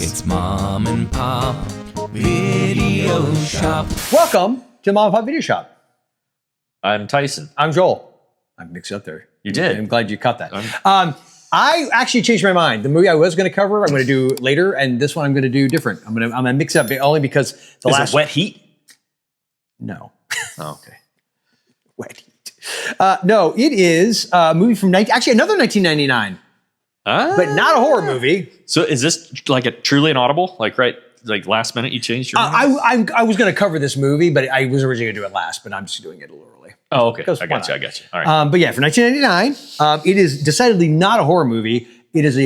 It's Mom and Pop Video Shop. Welcome to the Mom and Pop Video Shop. I'm Tyson. I'm Joel. I mixed it up there. You did. I'm glad you caught that. I actually changed my mind. The movie I was going to cover, I'm going to do later, and this one I'm going to do different. I'm going to mix it up only because the last it Wet Heat? No. Oh, okay. Wet Heat. No, it is a movie from actually another 1999, but not a horror movie. So is this like a truly an audible? Like last minute you changed your mind? I was going to cover this movie, but I was originally going to do it last, but I'm just doing it a little early. Oh, okay. I got you. All right. But yeah, for 1999, it is decidedly not a horror movie. It is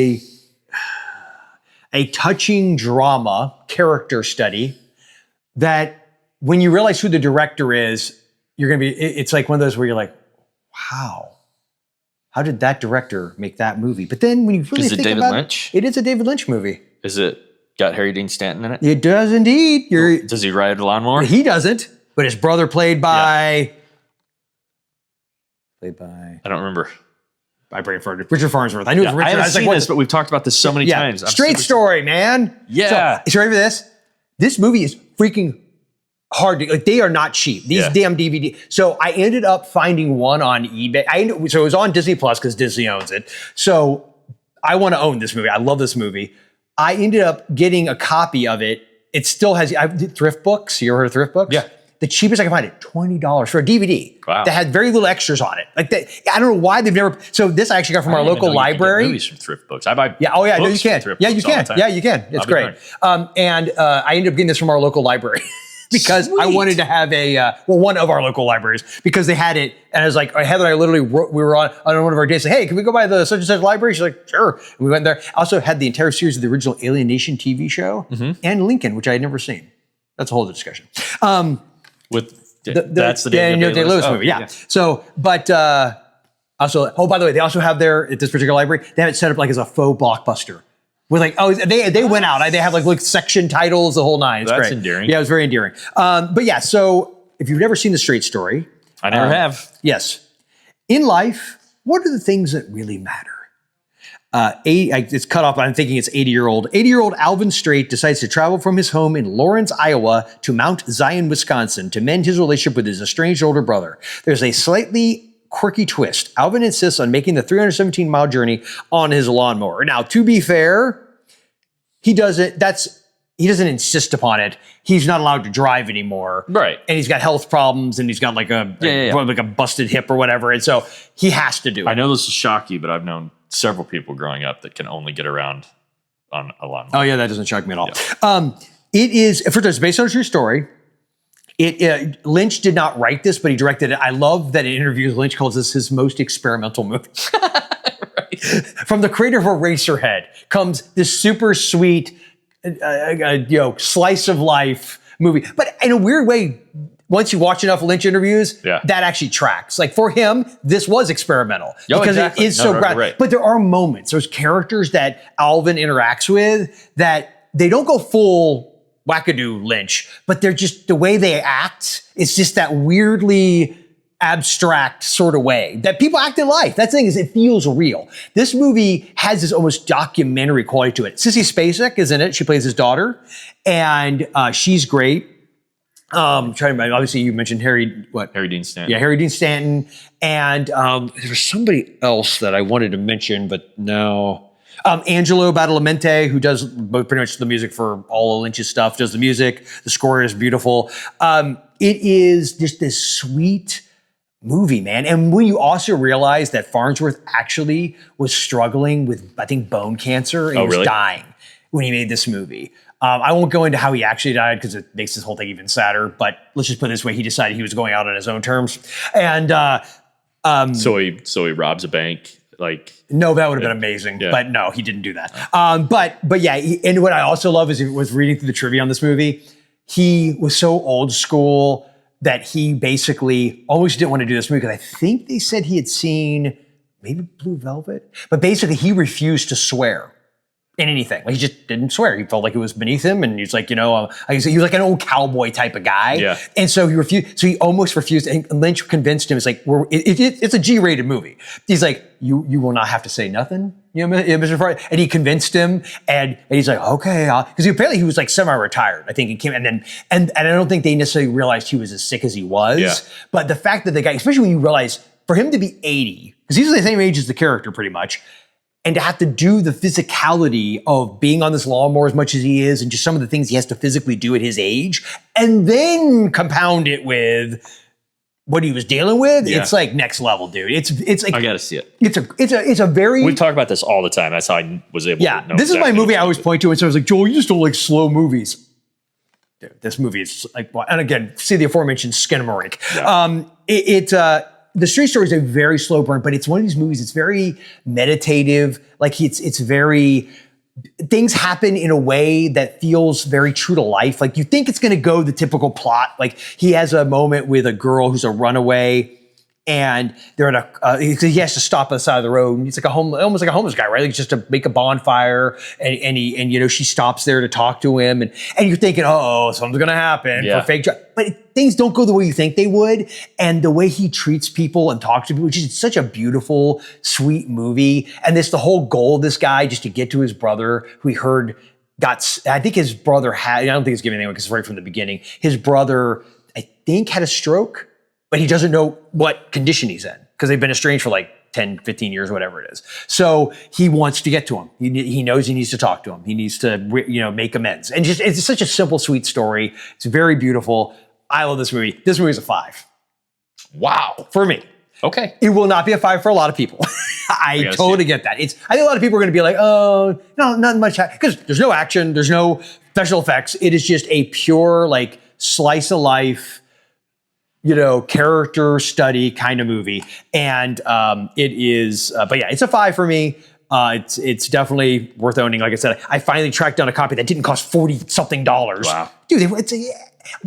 a touching drama character study that when you realize who the director is, you're going to be, it's like one of those where you're like, wow, how did that director make that movie? But then when you really think David about Lynch? it is a David Lynch movie. Is it got Harry Dean Stanton in it? It does indeed. Does he ride a lawnmower? He doesn't, but his brother played by... I don't remember. Richard Farnsworth. I knew it was Richard. I haven't seen this, but we've talked about this so many times. Straight story, man. Yeah. So ready for this? This movie is freaking hard. They are not cheap. These damn DVD. So I ended up finding one on eBay. So it was on Disney Plus because Disney owns it. So I want to own this movie. I love this movie. I ended up getting a copy of it. It still has thrift books. You ever heard of thrift books? Yeah. The cheapest I could find it, $20 for a DVD. Wow. That had very little extras on it. Like that, I don't know why they've never. So this I actually got from our local library. Movies from thrift books. I buy. Yeah. Oh yeah. No, you books can. from thrift Yeah, books you all can. the time. Yeah, you can. It's great. And I ended up getting this from our local library because I wanted to have one of our local libraries because they had it, and I was like, Heather and I literally we were on one of our days. Like, hey, can we go by the such and such library? She's like, sure. And we went there. I also had the entire series of the original Alien Nation TV show and Lincoln, which I had never seen. That's a whole other discussion. That's the Daniel Day-Lewis movie. Yeah. So, but also, by the way, they also have at this particular library, they have it set up like as a faux blockbuster. With they went out. They have like section titles, the whole nine. It's That's great. endearing. Yeah, it was very endearing. But yeah, so if you've never seen The Straight Story. I never have. Yes. In life, what are the things that really matter? It's cut off, I'm thinking it's 80-year-old Alvin Straight decides to travel from his home in Lawrence, Iowa to Mount Zion, Wisconsin to mend his relationship with his estranged older brother. There's a slightly quirky twist. Alvin insists on making the 317-mile journey on his lawnmower. Now, to be fair, he doesn't insist upon it. He's not allowed to drive anymore. Right. And he's got health problems and he's got like a busted hip or whatever. And so he has to do it. I know this will shock you, but I've known several people growing up that can only get around on a lawnmower. Oh yeah, that doesn't shock me at all. Yeah. It is, first of all, it's based on a true story. Lynch did not write this, but he directed it. I love that in interviews, Lynch calls this his most experimental movie. Right. From the creator of Eraserhead comes this super sweet, slice of life movie. But in a weird way, once you watch enough Lynch interviews, that actually tracks. Like for him, this was experimental because it is so graphic. Right. But there are moments, there's characters that Alvin interacts with that they don't go full wackadoo Lynch, but they're just the way they act. It's just that weirdly abstract sort of way that people act in life. That's the thing, is it feels real. This movie has this almost documentary quality to it. Sissy Spacek is in it. She plays his daughter, and she's great. Obviously you mentioned Harry Dean Stanton. Yeah, Harry Dean Stanton. And there was somebody else that I wanted to mention, but no. Angelo Badalamenti, who does pretty much the music for all of Lynch's stuff, does the music. The score is beautiful. It is just this sweet movie, man. And when you also realize that Farnsworth actually was struggling with, I think, bone cancer and he was dying when he made this movie. I won't go into how he actually died because it makes this whole thing even sadder, but let's just put it this way. He decided he was going out on his own terms. And so he robs a bank. No, that would have been amazing. Yeah. But no, he didn't do that. But yeah, and what I also love is was reading through the trivia on this movie. He was so old school that he basically always didn't want to do this movie because I think they said he had seen maybe Blue Velvet, but basically he refused to swear. in anything. Like, he just didn't swear. He felt like it was beneath him, and he's like, he was like an old cowboy type of guy. Yeah. And so he refused. So he almost refused. And Lynch convinced him. It's like, it's a G-rated movie. He's like, you will not have to say nothing, Mr. Fry. And he convinced him, and he's like, okay, because apparently he was like semi-retired. I think he came, and I don't think they necessarily realized he was as sick as he was. Yeah. But the fact that the guy, especially when you realize for him to be 80, because he's the same age as the character pretty much. And to have to do the physicality of being on this lawnmower as much as he is, and just some of the things he has to physically do at his age, and then compound it with what he was dealing with, it's like next level, dude. It's like, I gotta see it. It's a very. We talk about this all the time. That's how I was able. Yeah, to know this is exactly my movie I always point to, and so I was like, Joel, you just don't like slow movies. Dude, this movie is like, and again, see the aforementioned Skinamarink. Yeah. The Street Story is a very slow burn, but it's one of these movies. It's very meditative. Like it's very, things happen in a way that feels very true to life. Like you think it's going to go the typical plot. Like he has a moment with a girl who's a runaway, and they're at he has to stop on the side of the road, and it's like almost like a homeless guy, right? Like just to make a bonfire, and she stops there to talk to him, and you're thinking, oh, something's gonna happen for fake job. But things don't go the way you think they would, and the way he treats people and talks to people, which is such a beautiful, sweet movie. And the whole goal of this guy just to get to his brother, who he heard I think his brother had, I don't think it's giving anyone because right from the beginning, his brother, I think, had a stroke. But he doesn't know what condition he's in because they've been estranged for like 10, 15 years, whatever it is. So he wants to get to him. He knows he needs to talk to him. He needs to, make amends. And just, it's such a simple, sweet story. It's very beautiful. I love this movie. This movie is a 5. Wow. For me. Okay. It will not be a 5 for a lot of people. I totally get that. I think a lot of people are going to be like, oh, no, not much. Because there's no action. There's no special effects. It is just a pure, like, slice of life, character study kind of movie. And it is, but yeah, it's a 5 for me. It's definitely worth owning. Like I said, I finally tracked down a copy that didn't cost $40-something. Wow. Dude,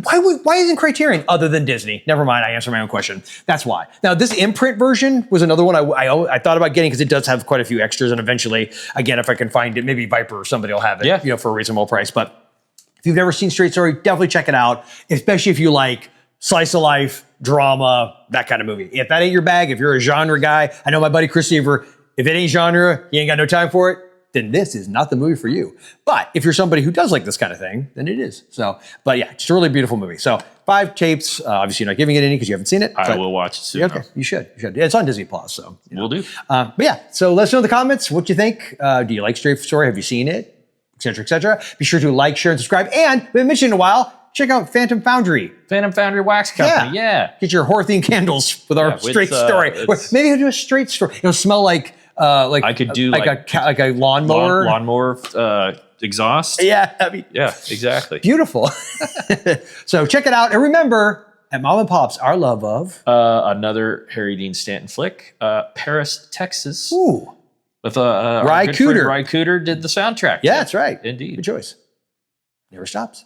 why isn't Criterion other than Disney? Never mind, I answered my own question. That's why. Now, this imprint version was another one I thought about getting because it does have quite a few extras, and eventually, again, if I can find it, maybe Viper or somebody will have it, for a reasonable price. But if you've never seen Straight Story, definitely check it out, especially if you like slice of life, drama, that kind of movie. If that ain't your bag, if you're a genre guy, I know my buddy Chris Seaver, if it ain't genre, you ain't got no time for it, then this is not the movie for you. But if you're somebody who does like this kind of thing, then it is. So, but yeah, it's a really beautiful movie. So 5 tapes. Obviously, you're not giving it any because you haven't seen it. I will watch it soon. Okay, you should. It's on Disney Plus, so we'll do. But yeah, so let us know in the comments what you think. Do you like Straight Story? Have you seen it? Et cetera, et cetera. Be sure to like, share, and subscribe. And we haven't mentioned in a while, check out Phantom Foundry. Phantom Foundry Wax Company, yeah. Get your horror-themed candles with our Straight Story. Maybe we'll do a Straight Story. It'll smell like I could do like a lawnmower. Lawnmower exhaust. Yeah. Yeah, exactly. Beautiful. So check it out. And remember, at Mom and Pop's, our love of... another Harry Dean Stanton flick, Paris, Texas. Ooh. With Ry Cooder. Ry Cooder did the soundtrack. Yeah, that's right. Indeed. Good choice. Never stops.